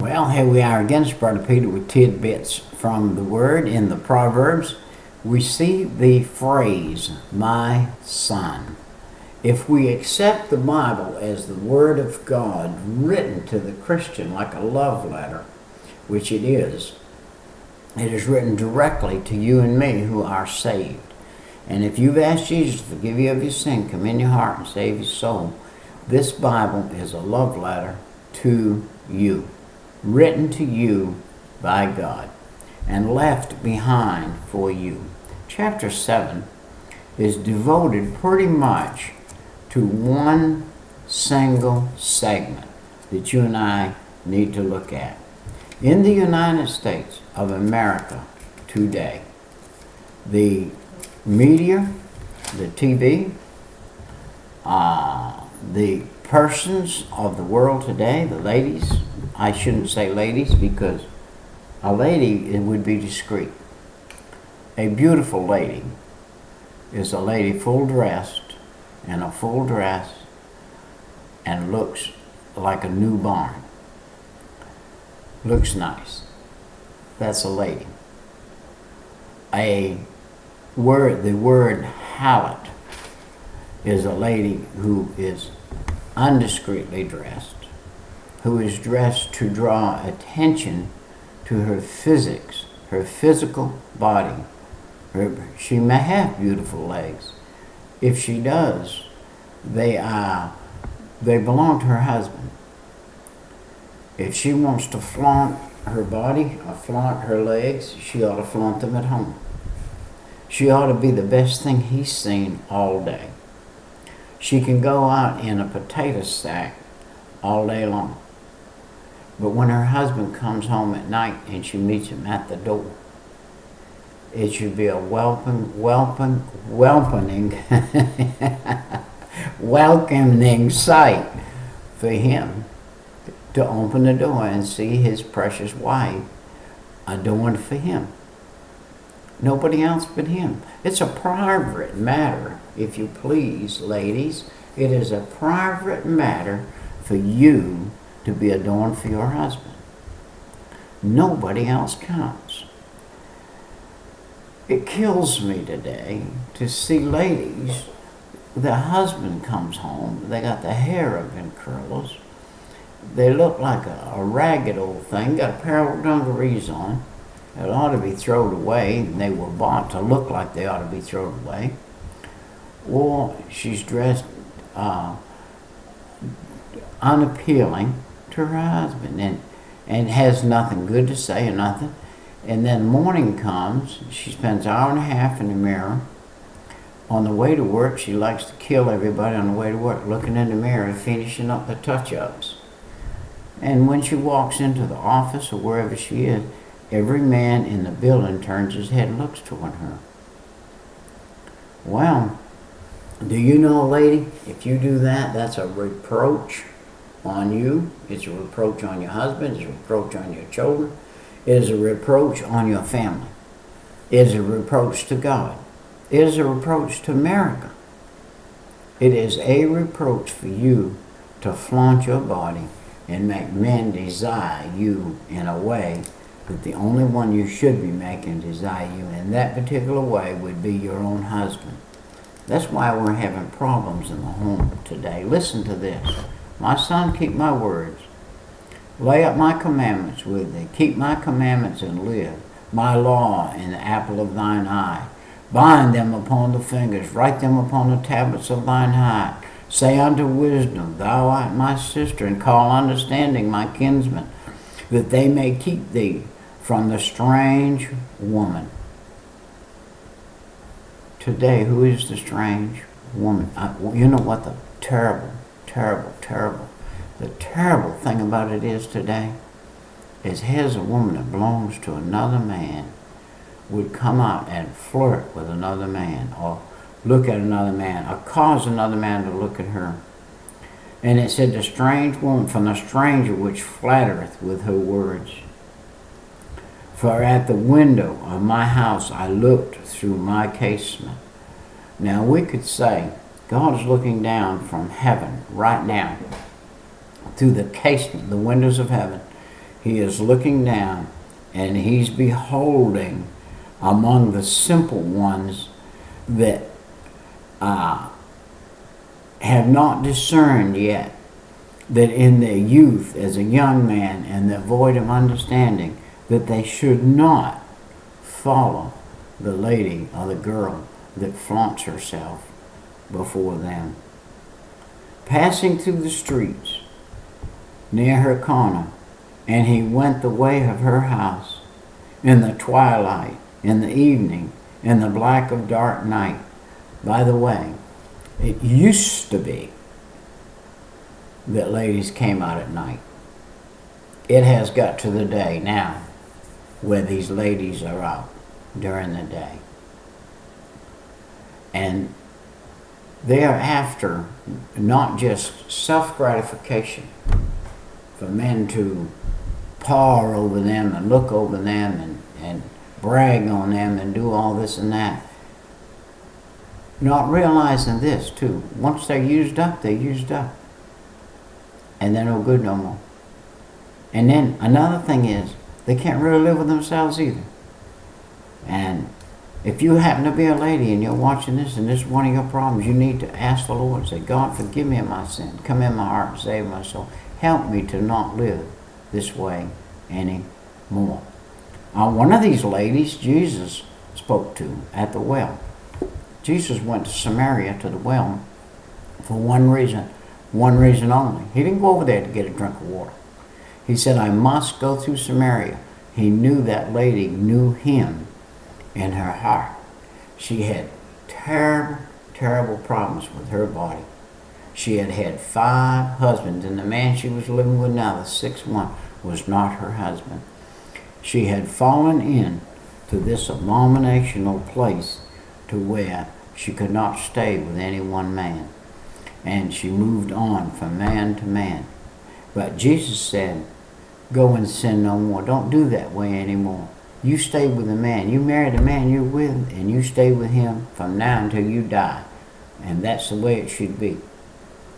Well, here we are again, it's Brother Peter with tidbits from the Word in the Proverbs. We see the phrase, my son. If we accept the Bible as the Word of God written to the Christian like a love letter, which it is written directly to you and me who are saved. And if you've asked Jesus to forgive you of your sin, come in your heart and save your soul, this Bible is a love letter to you, written to you by God and left behind for you. Chapter 7 is devoted pretty much to one single segment that you and I need to look at. In the United States of America today, the media, the TV, the persons of the world today, the ladies, I shouldn't say ladies because a lady, it would be discreet. A beautiful lady is a lady full dressed in a full dress and looks like a newborn. Looks nice. That's a lady. The word harlot is a lady who is indiscreetly dressed, who is dressed to draw attention to her physics, her physical body. She may have beautiful legs. If she does, they belong to her husband. If she wants to flaunt her body or flaunt her legs, she ought to flaunt them at home. She ought to be the best thing he's seen all day. She can go out in a potato sack all day long. But when her husband comes home at night and she meets him at the door, it should be a welcoming sight for him to open the door and see his precious wife adorned for him. Nobody else but him. It's a private matter, if you please, ladies. It is a private matter for you to be adorned for your husband. Nobody else counts. It kills me today to see ladies, the husband comes home, they got the hair up in curls, they look like a ragged old thing, got a pair of dungarees on. It ought to be thrown away. They were bought to look like they ought to be thrown away. Or she's dressed unappealing to her husband and has nothing good to say or nothing. And then morning comes, she spends an hour and a half in the mirror. On the way to work, she likes to kill everybody on the way to work, looking in the mirror and finishing up the touch-ups. And when she walks into the office or wherever she is, every man in the building turns his head and looks toward her. Well, do you know, lady, if you do that, that's a reproach on you. It's a reproach on your husband. It's a reproach on your children. It is a reproach on your family. It is a reproach to God. It is a reproach to America. It is a reproach for you to flaunt your body and make men desire you in a way that the only one you should be making desire you in that particular way would be your own husband. That's why we're having problems in the home today. Listen to this. My son, keep my words. Lay up my commandments with thee. Keep my commandments and live. My law in the apple of thine eye. Bind them upon the fingers. Write them upon the tablets of thine heart. Say unto wisdom, thou art my sister, and call understanding my kinsman, that they may keep thee from the strange woman. Today, who is the strange woman? You know what the terrible thing about it is today? Is here's a woman that belongs to another man would come out and flirt with another man or look at another man or cause another man to look at her. And it said, the strange woman from the stranger which flattereth with her words. For at the window of my house I looked through my casement. Now we could say, God is looking down from heaven right now through the casement, the windows of heaven, He is looking down, and he's beholding among the simple ones that have not discerned yet that in their youth, as a young man, and the void of understanding, that they should not follow the lady or the girl that flaunts herself before them. Passing through the streets near her corner, and he went the way of her house in the twilight, in the evening, in the black of dark night. By the way, it used to be that ladies came out at night. It has got to the day now where these ladies are out during the day. And they are after not just self-gratification for men to paw over them and look over them and brag on them and do all this and that. Not realizing this too. Once they're used up, they're used up. And they're no good no more. And then another thing is, they can't really live with themselves either. And if you happen to be a lady and you're watching this and this is one of your problems, you need to ask the Lord, say, God, forgive me of my sin. Come in my heart and save my soul. Help me to not live this way anymore. One of these ladies Jesus spoke to at the well. Jesus went to Samaria to the well for one reason only. He didn't go over there to get a drink of water. He said, I must go through Samaria. He knew that lady knew him in her heart. She had terrible, terrible problems with her body. She had had 5 husbands, and the man she was living with now, the 6th one, was not her husband. She had fallen in to this abominational place to where she could not stay with any one man. And she moved on from man to man. But Jesus said, go and sin no more. Don't do that way anymore. You stay with the man. You marry the man you're with, and you stay with him from now until you die. And that's the way it should be.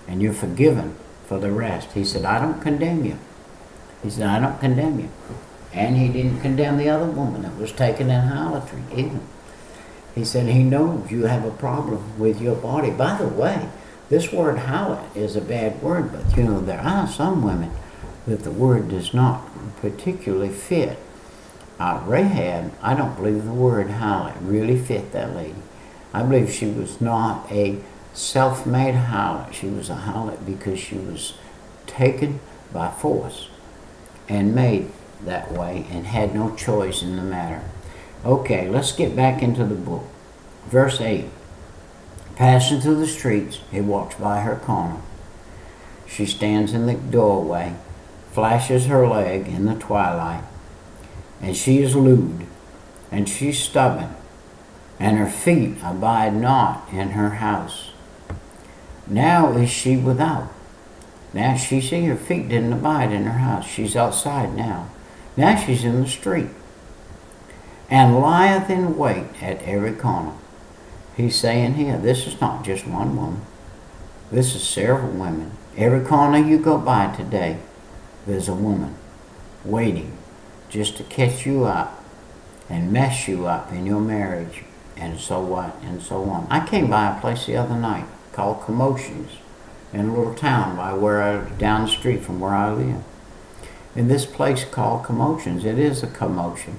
And you're forgiven for the rest. He said, I don't condemn you. He said, I don't condemn you. And he didn't condemn the other woman that was taken in harlotry either. He said he knows you have a problem with your body. By the way, this word harlot is a bad word, but you know, there are some women that the word does not particularly fit. Rahab, I don't believe the word harlot really fit that lady. I believe she was not a self-made harlot. She was a harlot because she was taken by force and made that way and had no choice in the matter. Okay, let's get back into the book. Verse 8. Passing through the streets, he walks by her corner. She stands in the doorway, flashes her leg in the twilight, and she is lewd, and she's stubborn, and her feet abide not in her house. Now is she without. Now she see her feet didn't abide in her house. She's outside now. Now she's in the street, and lieth in wait at every corner. He's saying here, this is not just one woman. This is several women. Every corner you go by today, there's a woman waiting just to catch you up and mess you up in your marriage, and so what, and so on. I came by a place the other night called Commotions in a little town down the street from where I live. In this place called Commotions, it is a commotion.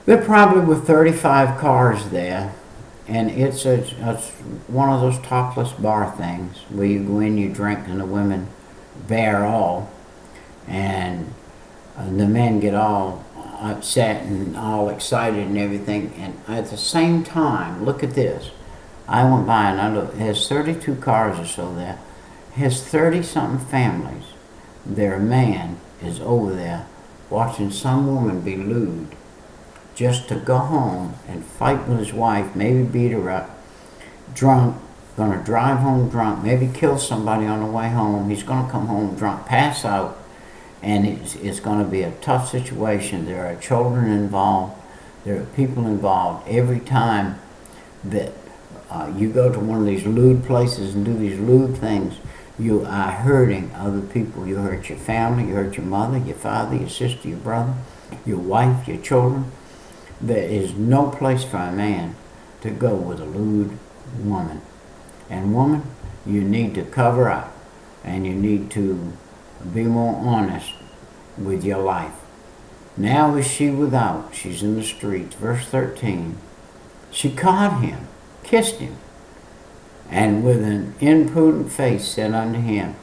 There probably were 35 cars there, and it's one of those topless bar things where you go in, you drink, and the women bear all, and the men get all upset and all excited and everything. And at the same time, look at this. I went by and I looked. It has 32 cars or so there. It has 30-something families. Their man is over there watching some woman be lewd just to go home and fight with his wife, maybe beat her up, drunk, gonna drive home drunk, maybe kill somebody on the way home. He's gonna come home drunk, pass out, and it's gonna be a tough situation. There are children involved. There are people involved. Every time that you go to one of these lewd places and do these lewd things, You are hurting other people. You hurt your family, you hurt your mother, your father, your sister, your brother, your wife, your children. There is no place for a man to go with a lewd woman. And woman, you need to cover up, and you need to be more honest with your life. Now is she without, she's in the streets. Verse 13, she caught him, kissed him, and with an impudent face said unto him,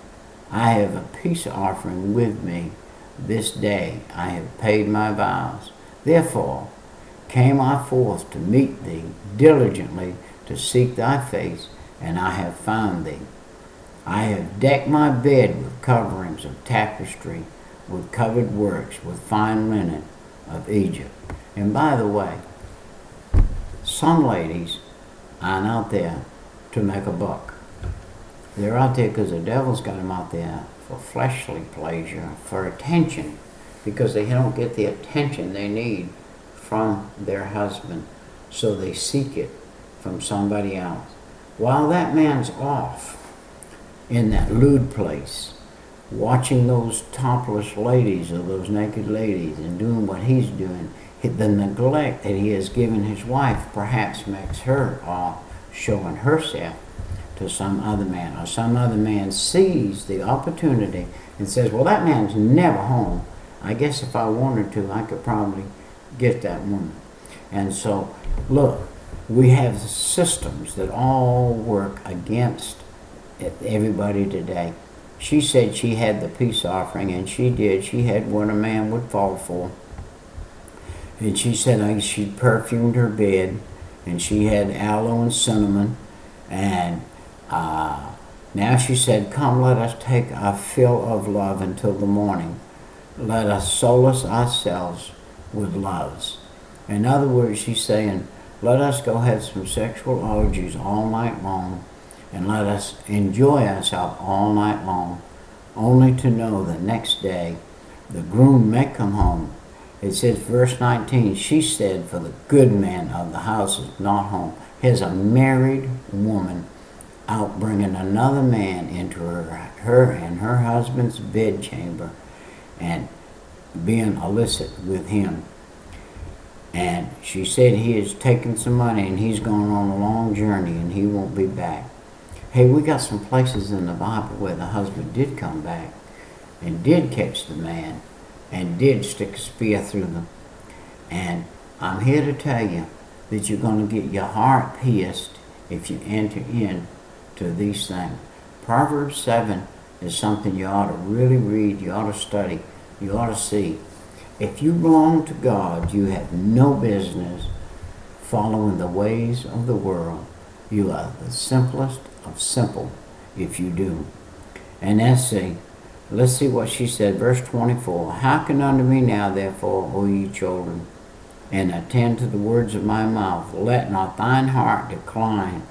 I have a peace offering with me this day. I have paid my vows. Therefore came I forth to meet thee diligently to seek thy face, and I have found thee. I have decked my bed with coverings of tapestry, with covered works, with fine linen of Egypt. And by the way, some ladies aren't out there to make a buck. They're out there because the devil's got them out there for fleshly pleasure, for attention, because they don't get the attention they need from their husband, so they seek it from somebody else. While that man's off in that lewd place, watching those topless ladies or those naked ladies and doing what he's doing, the neglect that he has given his wife perhaps makes her off showing herself to some other man, or some other man sees the opportunity and says, well, that man's never home. I guess if I wanted to, I could probably get that woman. And so, look, we have systems that all work against everybody today. She said she had the peace offering, and she did. She had what a man would fall for. And she said she perfumed her bed, and she had aloe and cinnamon. And now she said, come, let us take our fill of love until the morning. Let us solace ourselves with loves. In other words, she's saying, let us go have some sexual orgies all night long, and let us enjoy ourselves all night long, only to know the next day the groom may come home. It says, verse 19, she said, for the good man of the house is not home. Here's a married woman out bringing another man into her and her husband's bedchamber and being illicit with him. And she said he has taken some money and he's gone on a long journey and he won't be back. Hey, we got some places in the Bible where the husband did come back and did catch the man and did stick a spear through them. And I'm here to tell you that you're going to get your heart pierced if you enter into these things. Proverbs 7 is something you ought to really read, you ought to study, you ought to see. If you belong to God, you have no business following the ways of the world. You are the simplest of simple if you do. And let's see what she said, verse 24. Hearken unto me now, therefore, O ye children, and attend to the words of my mouth. Let not thine heart decline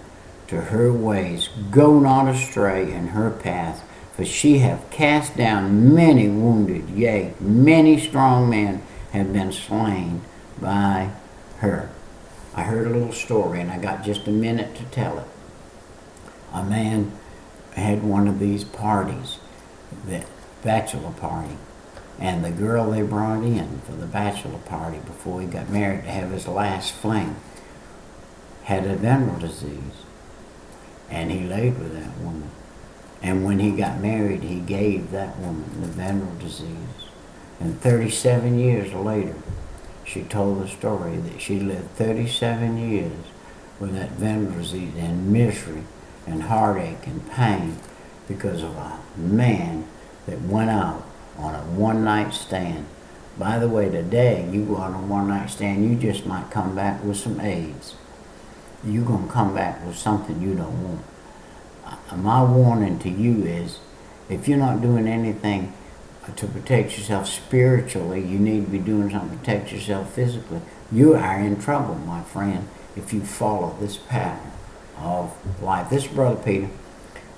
to her ways. Go not astray in her path. For she hath cast down many wounded, yea, many strong men have been slain by her. I heard a little story, and I got just a minute to tell it. A man had one of these parties, the bachelor party, and the girl they brought in for the bachelor party before he got married to have his last fling had a venereal disease, and he laid with that woman. And when he got married, he gave that woman the venereal disease. And 37 years later, she told the story that she lived 37 years with that venereal disease and misery and heartache and pain because of a man that went out on a one-night stand. By the way, today, you go on a one-night stand, you just might come back with some AIDS. You're going to come back with something you don't want. My warning to you is, if you're not doing anything to protect yourself spiritually, you need to be doing something to protect yourself physically. You are in trouble, my friend, if you follow this pattern of life. This is Brother Peter.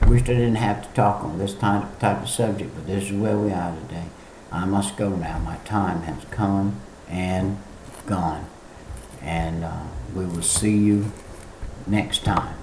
Wished I didn't have to talk on this type of subject, but this is where we are today. I must go now. My time has come and gone. And we will see you next time.